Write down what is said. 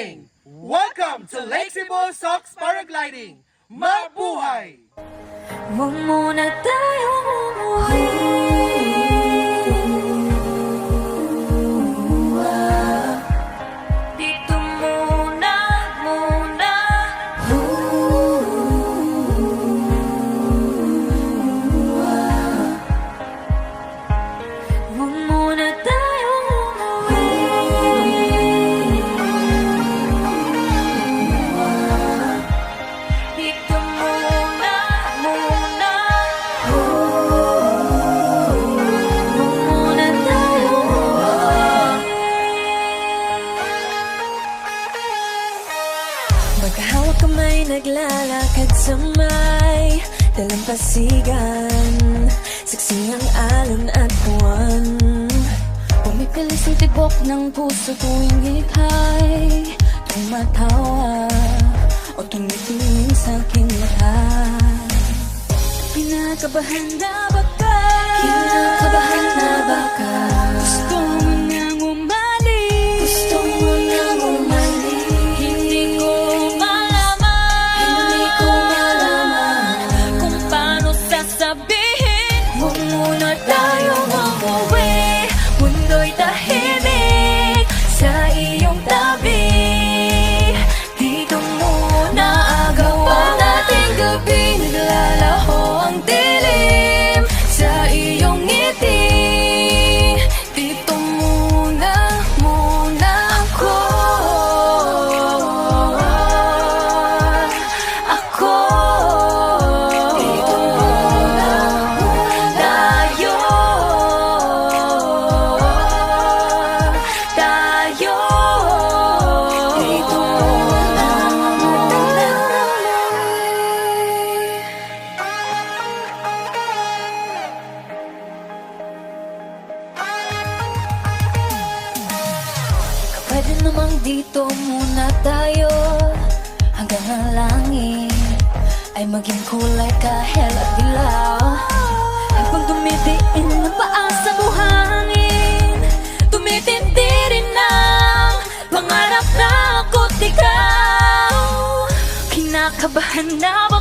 morning! Welcome to Lake Cebu Sox Paragliding! Mabuhay! Huwag muna tayong umuwi. Dito muna. Huwag muna tayong umuwi. Dito muna. Magkahawak kamay, naglalakad sa may dalampasigan, saksi ang alon at buwan. Pumipilis ang tibok ng puso tuwing ika'y tumatawa o tumitingin sa aking mata. Kinakabahan na ba ka? Kinakabahan na ba ka? Gusto mo nang umalis? Gusto mo nang umalis? Hindi ko malaman kung paano sasabihin. Huwag muna tayong umuwi. Mundo'y tahimik sa iyong tabi. Dito muna agaw ang ating gabi. Naglalaho ang dilim sa iyong ngiti. Dito muna ako. Dito muna tayo. Dito muna pwede namang dito muna tayo hanggang ang langit ay maging kulay kahel at dilaw. Habang tumitiin ang paa sa buhangin, tumitindi rin ang pangarap na ako't ikaw. Kinakabahan na ba